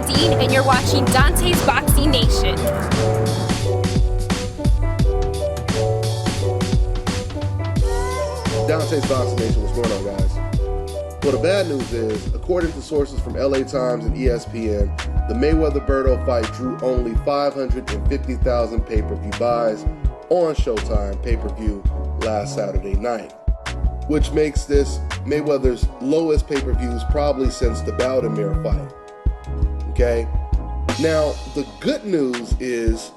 Dean, and you're watching Dante's Boxing Nation. Dante's Boxing Nation, what's going on, guys? Well, the bad news is, according to sources from LA Times and ESPN, the Mayweather-Berto fight drew only 550,000 pay-per-view buys on Showtime pay-per-view last Saturday night, which makes this Mayweather's lowest pay-per-views probably since the Baltimore fight. Okay? Now, the good news is,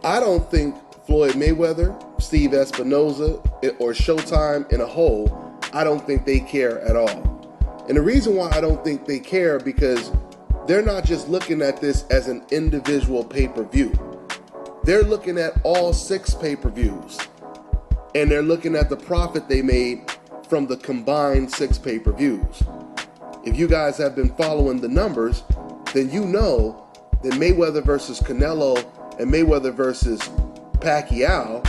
I don't think Floyd Mayweather, Steve Espinoza, or Showtime in a whole, I don't think they care at all. And the reason why I don't think they care, because they're not just looking at this as an individual pay-per-view. They're looking at all 6 pay-per-views. And they're looking at the profit they made from the combined 6 pay-per-views. If you guys have been following the numbers, then you know that Mayweather versus Canelo and Mayweather versus Pacquiao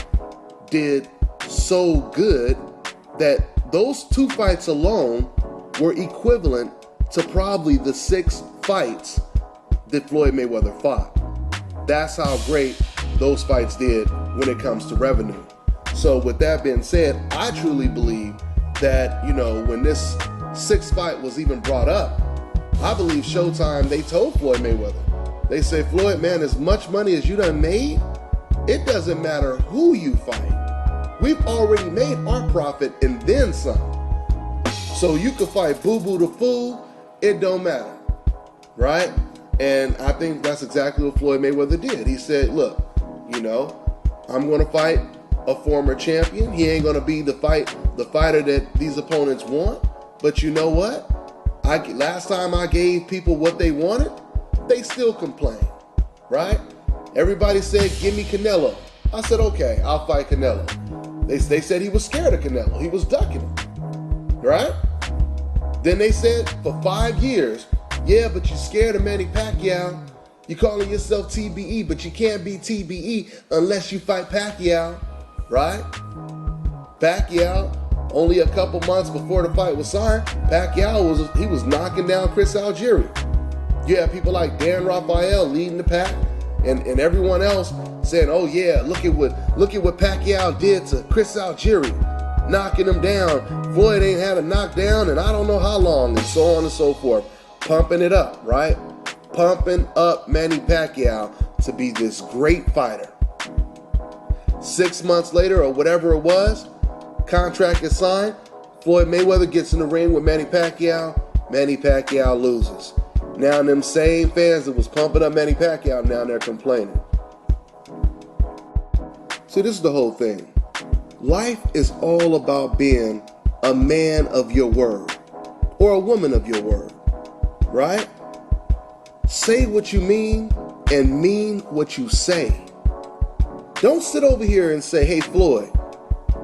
did so good that those 2 fights alone were equivalent to probably the 6 fights that Floyd Mayweather fought. That's how great those fights did when it comes to revenue. So with that being said, I truly believe that, when this 6th fight was even brought up, I believe Showtime, they told Floyd Mayweather, they say, Floyd, man, as much money as you done made, it doesn't matter who you fight. We've already made our profit and then some. So you could fight Boo Boo the Fool, it don't matter, right? And I think that's exactly what Floyd Mayweather did. He said, look, I'm going to fight a former champion. He ain't going to be the fighter that these opponents want. But you know what? Last time I gave people what they wanted, they still complained, right? Everybody said, give me Canelo. I said, okay, I'll fight Canelo. They said he was scared of Canelo. He was ducking him, right? Then they said for 5 years, yeah, but you're scared of Manny Pacquiao. You calling yourself TBE, but you can't be TBE unless you fight Pacquiao, right? Pacquiao, only a couple months before the fight was signed, Pacquiao was knocking down Chris Algieri. You have people like Dan Rafael leading the pack, and everyone else saying, oh yeah, look at what Pacquiao did to Chris Algieri, knocking him down. Floyd ain't had a knockdown and I don't know how long, and so on and so forth. Pumping it up, right? Pumping up Manny Pacquiao to be this great fighter. 6 months later, or whatever it was, contract is signed. Floyd Mayweather gets in the ring with Manny Pacquiao. Manny Pacquiao loses. Now them same fans that was pumping up Manny Pacquiao, now they're complaining. See, this is the whole thing. Life is all about being a man of your word or a woman of your word, right? Say what you mean and mean what you say. Don't sit over here and say, hey, Floyd,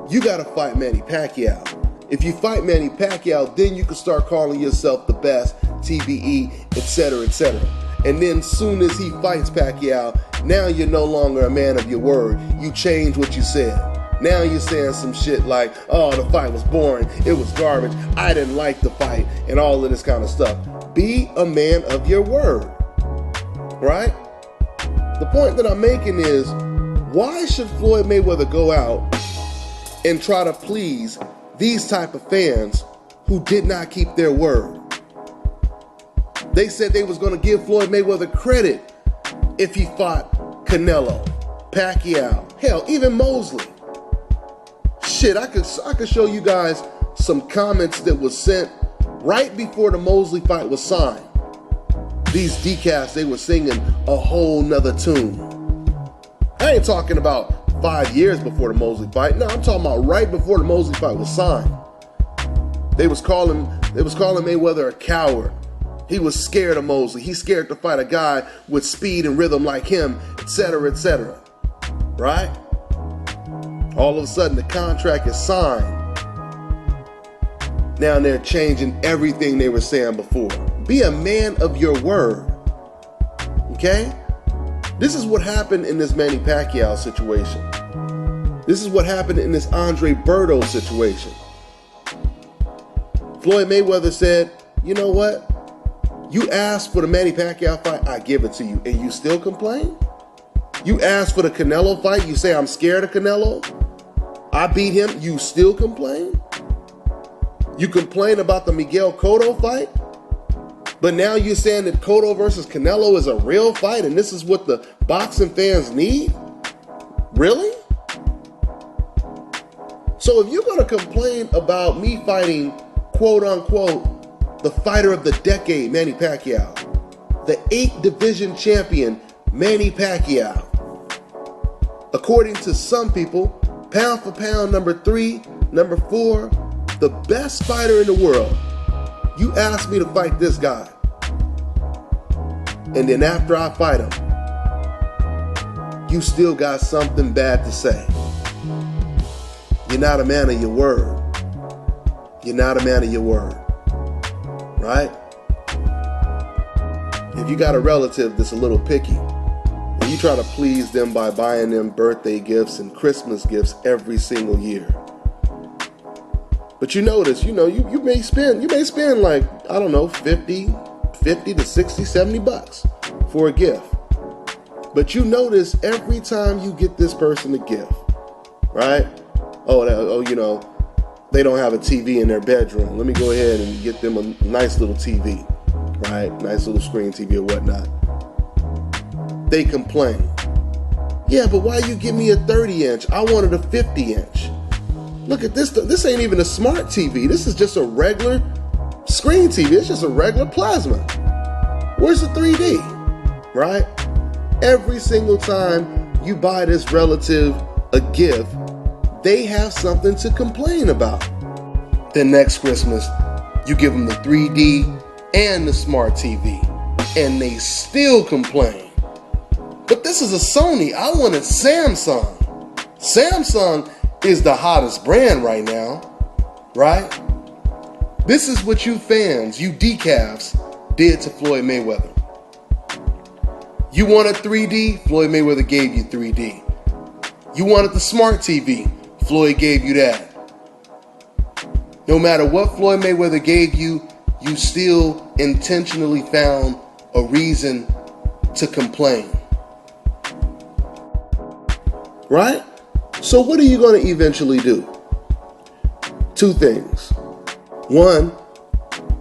you got to fight Manny Pacquiao. If you fight Manny Pacquiao, then you can start calling yourself the best, TBE, etc., etc. And then soon as he fights Pacquiao, now you're no longer a man of your word. You change what you said. Now you're saying some shit like, oh, the fight was boring, it was garbage, I didn't like the fight, and all of this kind of stuff. Be a man of your word, right? The point that I'm making is, why should Floyd Mayweather go out and try to please these type of fans who did not keep their word? They said they was going to give Floyd Mayweather credit if he fought Canelo, Pacquiao, hell, even Mosley. Shit, I could show you guys some comments that was sent right before the Mosley fight was signed. These decasts, they were singing a whole nother tune. I ain't talking about 5 years before the Mosley fight. No, I'm talking about right before the Mosley fight was signed. They was calling Mayweather a coward. He was scared of Mosley. He's scared to fight a guy with speed and rhythm like him, etc., etc. Right? All of a sudden, the contract is signed. Now they're changing everything they were saying before. Be a man of your word. Okay? This is what happened in this Manny Pacquiao situation. This is what happened in this Andre Berto situation. Floyd Mayweather said, you know what? You asked for the Manny Pacquiao fight, I give it to you, and you still complain? You asked for the Canelo fight, you say I'm scared of Canelo? I beat him, you still complain? You complain about the Miguel Cotto fight? But now you're saying that Cotto versus Canelo is a real fight and this is what the boxing fans need? Really? So if you're going to complain about me fighting, quote unquote, the fighter of the decade, Manny Pacquiao, the 8th division champion, Manny Pacquiao, according to some people, pound for pound, number 3, number 4, the best fighter in the world. You asked me to fight this guy. And then after I fight him, you still got something bad to say. You're not a man of your word. You're not a man of your word. Right? If you got a relative that's a little picky, and you try to please them by buying them birthday gifts and Christmas gifts every single year. But you notice, you may spend like, I don't know, 50 to 60, 70 bucks for a gift. But you notice every time you get this person a gift, right? They don't have a TV in their bedroom. Let me go ahead and get them a nice little TV, right? Nice little screen TV or whatnot. They complain. Yeah, but why you give me a 30-inch? I wanted a 50-inch. Look at this. This ain't even a smart TV. This is just a regular screen TV. It's just a regular plasma. Where's the 3D? Right? Every single time you buy this relative a gift, they have something to complain about. Then next Christmas, you give them the 3D and the smart TV, and they still complain. But this is a Sony. I wanted Samsung. Samsung is the hottest brand right now, right? This is what you fans, you decafs, did to Floyd Mayweather. You wanted 3D, Floyd Mayweather gave you 3D. You wanted the smart TV, Floyd gave you that. No matter what Floyd Mayweather gave you, you still intentionally found a reason to complain. Right? So what are you going to eventually do? 2 things. 1,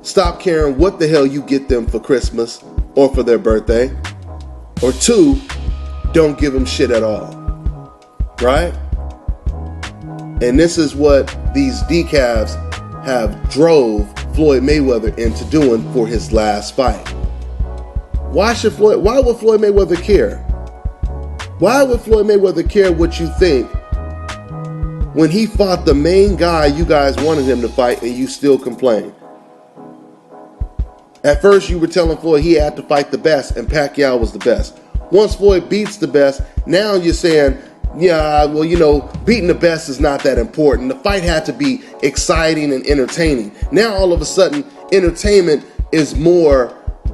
stop caring what the hell you get them for Christmas or for their birthday. Or 2, don't give them shit at all. Right? And this is what these decavs have drove Floyd Mayweather into doing for his last fight. Why would Floyd Mayweather care? Why would Floyd Mayweather care what you think when he fought the main guy you guys wanted him to fight and you still complain? At first you were telling Floyd he had to fight the best and Pacquiao was the best. Once Floyd beats the best, now you're saying, yeah, well, beating the best is not that important. The fight had to be exciting and entertaining. Now all of a sudden, entertainment is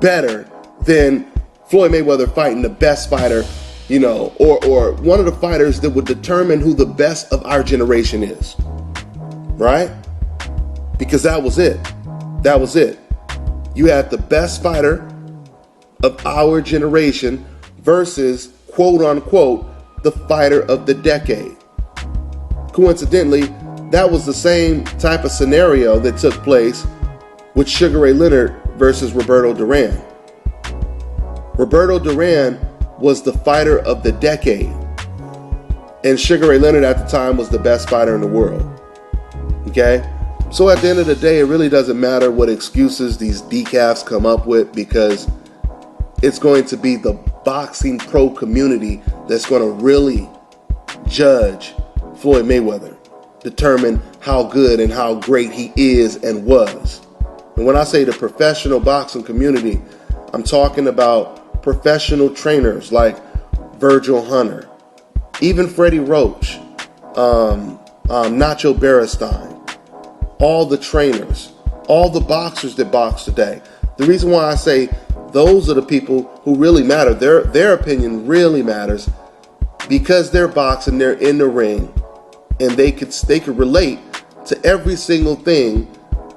better than Floyd Mayweather fighting the best fighter, or one of the fighters that would determine who the best of our generation is. Right? Because that was it. That was it. You had the best fighter of our generation versus, quote unquote, the fighter of the decade. Coincidentally, that was the same type of scenario that took place with Sugar Ray Leonard versus Roberto Duran. Roberto Duran was the fighter of the decade, and Sugar Ray Leonard at the time was the best fighter in the world. Okay? So at the end of the day, it really doesn't matter what excuses these decafs come up with, because it's going to be the boxing pro community that's going to really judge Floyd Mayweather, determine how good and how great he is and was. And when I say the professional boxing community, I'm talking about professional trainers like Virgil Hunter, even Freddie Roach, Nacho Beristain, all the trainers, all the boxers that box today. The reason why I say those are the people who really matter, their opinion really matters, because they're boxing, they're in the ring, and they could relate to every single thing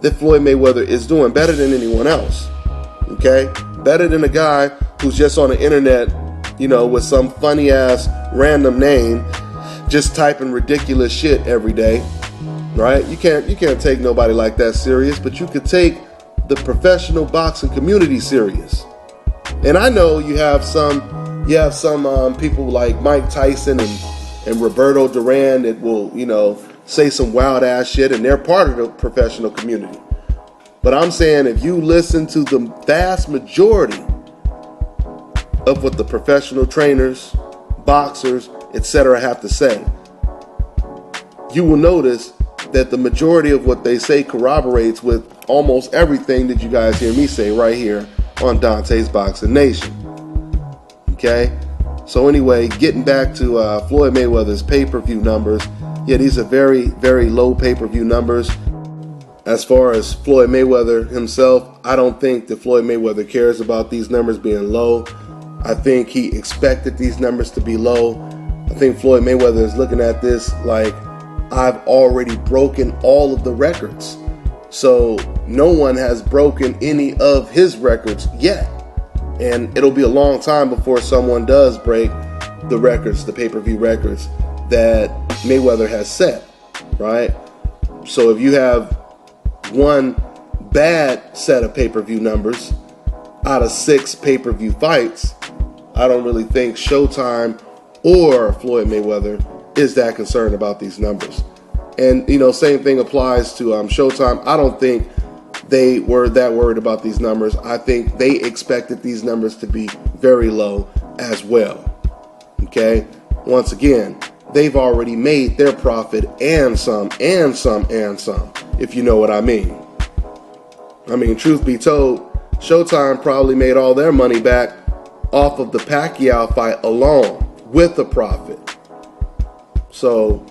that Floyd Mayweather is doing better than anyone else. Okay? Better than a guy who's just on the internet, with some funny ass random name, just typing ridiculous shit every day. Right? You can't take nobody like that serious, but you could take the professional boxing community serious. And I know you have some people like Mike Tyson and Roberto Duran that will, say some wild ass shit, and they're part of the professional community. But I'm saying, if you listen to the vast majority of what the professional trainers, boxers, etc. have to say, you will notice that the majority of what they say corroborates with almost everything that you guys hear me say right here on Dante's Boxing Nation. Okay? So anyway, getting back to Floyd Mayweather's pay-per-view numbers, yeah, these are very, very low pay-per-view numbers. As far as Floyd Mayweather himself, I don't think that Floyd Mayweather cares about these numbers being low. I think he expected these numbers to be low. I think Floyd Mayweather is looking at this like, I've already broken all of the records. So no one has broken any of his records yet. And it'll be a long time before someone does break the records, the pay-per-view records that Mayweather has set, right? So if you have one bad set of pay-per-view numbers out of 6 pay-per-view fights, I don't really think Showtime or Floyd Mayweather is that concerned about these numbers. And, same thing applies to Showtime. I don't think they were that worried about these numbers. I think they expected these numbers to be very low as well. Okay? Once again, they've already made their profit and some, if you know what I mean. I mean, truth be told, Showtime probably made all their money back off of the Pacquiao fight alone with a profit. So,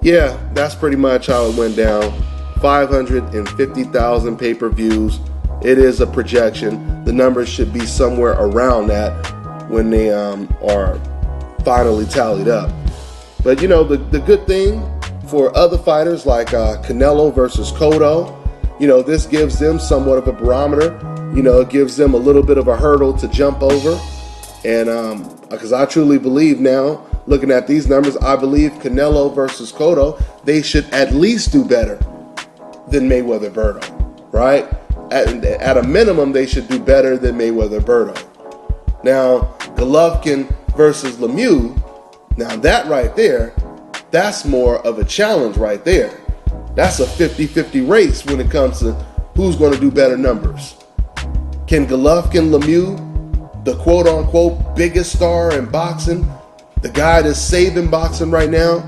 yeah, that's pretty much how it went down. 550,000 pay-per-views. It is a projection. The numbers should be somewhere around that when they are finally tallied up. But the good thing for other fighters like Canelo versus Cotto, this gives them somewhat of a barometer. It gives them a little bit of a hurdle to jump over. And because I truly believe now, looking at these numbers, I believe Canelo versus Cotto, they should at least do better than Mayweather-Berto, right? At a minimum, they should do better than Mayweather-Berto. Now, Golovkin versus Lemieux, now that right there, that's more of a challenge right there. That's a 50-50 race when it comes to who's going to do better numbers. Can Golovkin Lemieux, the quote-unquote biggest star in boxing, the guy that's saving boxing right now,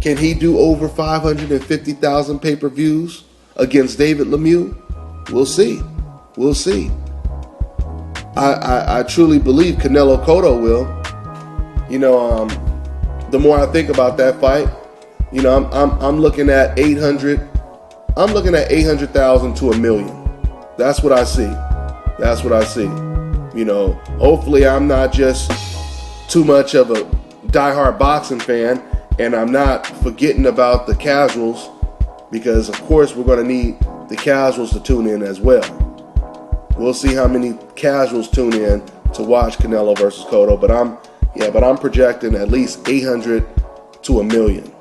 can he do over 550,000 pay-per-views against David Lemieux? We'll see. We'll see. I truly believe Canelo Cotto will. The more I think about that fight, I'm looking at 800. I'm looking at 800,000 to 1 million. That's what I see. That's what I see. Hopefully I'm not just too much of a diehard boxing fan, and I'm not forgetting about the casuals, because of course we're going to need the casuals to tune in as well. We'll see how many casuals tune in to watch Canelo versus Cotto, but I'm projecting at least 800 to 1 million.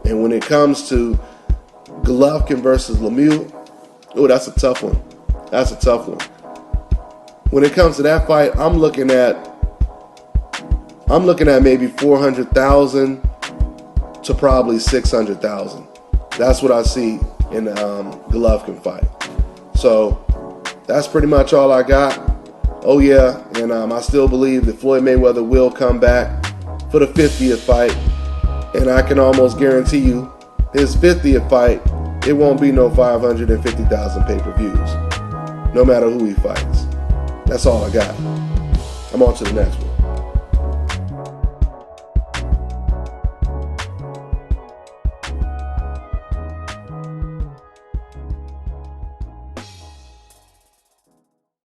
And when it comes to Golovkin versus Lemieux, oh, that's a tough one. That's a tough one. When it comes to that fight, I'm looking at maybe 400,000 to probably 600,000. That's what I see in the Golovkin fight. So that's pretty much all I got. Oh yeah, and I still believe that Floyd Mayweather will come back for the 50th fight, and I can almost guarantee you his 50th fight, it won't be no 550,000 pay-per-views, no matter who he fights. That's all I got. I'm on to the next one.